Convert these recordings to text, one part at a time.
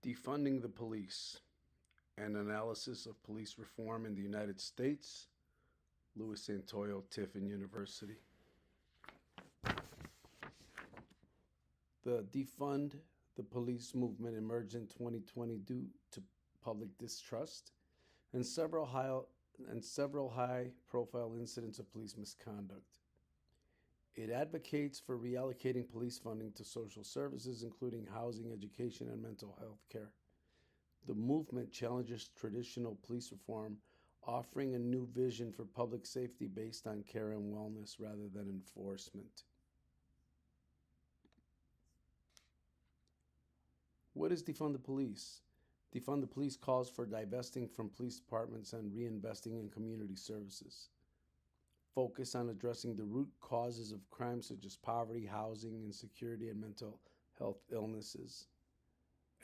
Defunding the Police, an analysis of police reform in the United States, Louis Santoyo, Tiffin University. The defund the police movement emerged in 2020 due to public distrust and several high-profile incidents of police misconduct. It advocates for reallocating police funding to social services, including housing, education, and mental health care. The movement challenges traditional police reform, offering a new vision for public safety based on care and wellness rather than enforcement. What is Defund the Police? Defund the Police calls for divesting from police departments and reinvesting in community services. Focus on addressing the root causes of crime such as poverty, housing, insecurity, and mental health illnesses.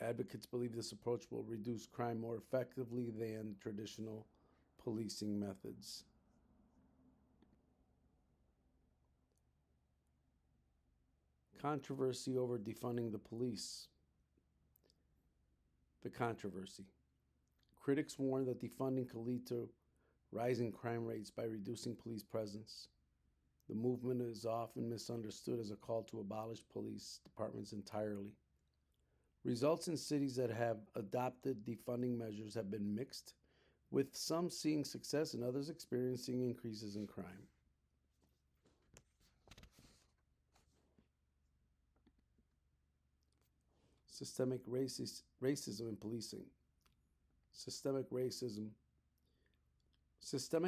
Advocates believe this approach will reduce crime more effectively than traditional policing methods. Controversy over defunding the police. The controversy. Critics warn that defunding could lead to rising crime rates by reducing police presence. The movement is often misunderstood as a call to abolish police departments entirely. Results in cities that have adopted defunding measures have been mixed, with some seeing success and others experiencing increases in crime. Systemic racism in policing. Systemic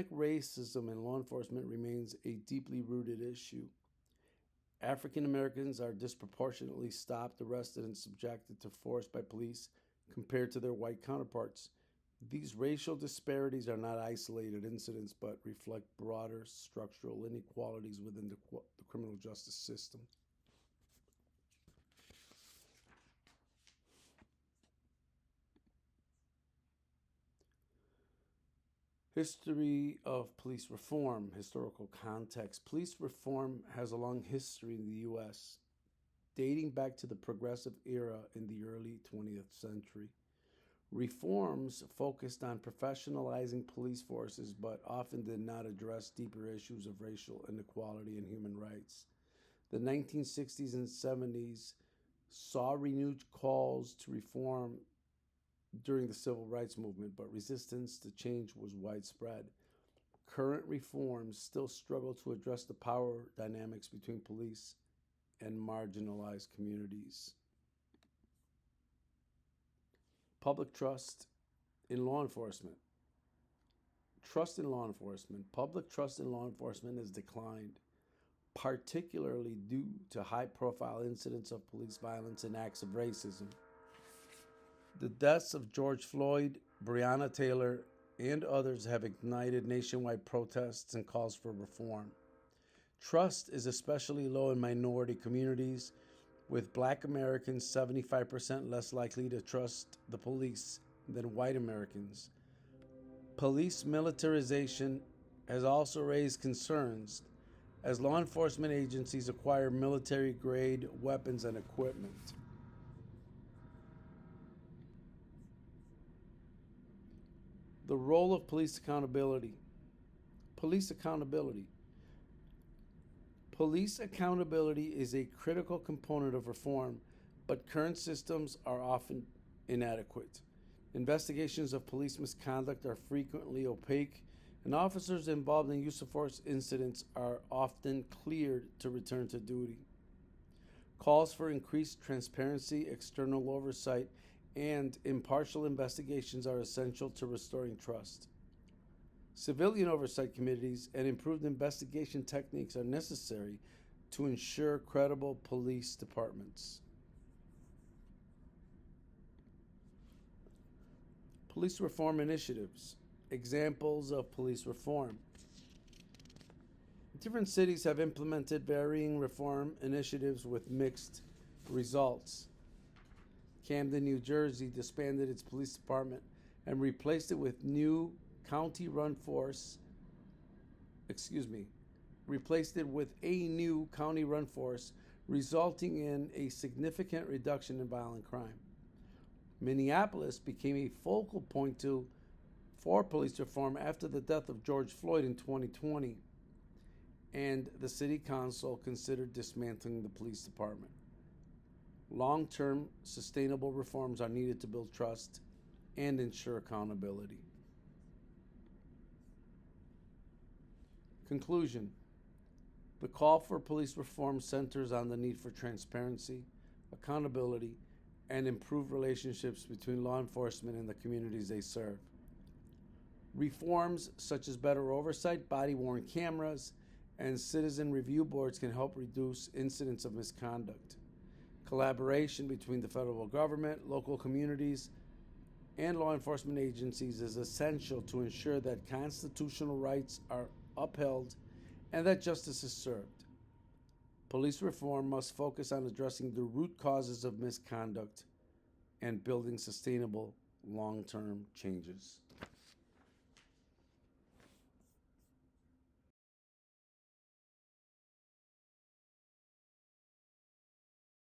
racism in law enforcement remains a deeply rooted issue. African Americans are disproportionately stopped, arrested, and subjected to force by police compared to their white counterparts. These racial disparities are not isolated incidents, but reflect broader structural inequalities within the criminal justice system. History of police reform, historical context. Police reform has a long history in the U.S., dating back to the progressive era in the early 20th century. Reforms focused on professionalizing police forces, but often did not address deeper issues of racial inequality and human rights. The 1960s and 70s saw renewed calls to reform during the civil rights movement, but resistance to change was widespread. Current reforms still struggle to address the power dynamics between police and marginalized communities. Public trust in law enforcement. Public trust in law enforcement has declined, particularly due to high-profile incidents of police violence and acts of racism. The deaths of George Floyd, Breonna Taylor, and others have ignited nationwide protests and calls for reform. Trust is especially low in minority communities, with Black Americans 75% less likely to trust the police than white Americans. Police militarization has also raised concerns as law enforcement agencies acquire military-grade weapons and equipment. The role of police accountability. Police accountability is a critical component of reform, but current systems are often inadequate. Investigations of police misconduct are frequently opaque, and officers involved in use of force incidents are often cleared to return to duty. Calls for increased transparency, external oversight, and impartial investigations are essential to restoring trust. Civilian oversight committees and improved investigation techniques are necessary to ensure credible police departments. Police reform initiatives. Examples of police reform. Different cities have implemented varying reform initiatives with mixed results. Camden, New Jersey disbanded its police department and replaced it with replaced it with a new county-run force, resulting in a significant reduction in violent crime. Minneapolis became a focal point for police reform after the death of George Floyd in 2020, and the city council considered dismantling the police department. Long-term, sustainable reforms are needed to build trust and ensure accountability. Conclusion. The call for police reform centers on the need for transparency, accountability, and improved relationships between law enforcement and the communities they serve. Reforms such as better oversight, body-worn cameras, and citizen review boards can help reduce incidents of misconduct. Collaboration between the federal government, local communities, and law enforcement agencies is essential to ensure that constitutional rights are upheld and that justice is served. Police reform must focus on addressing the root causes of misconduct and building sustainable long-term changes.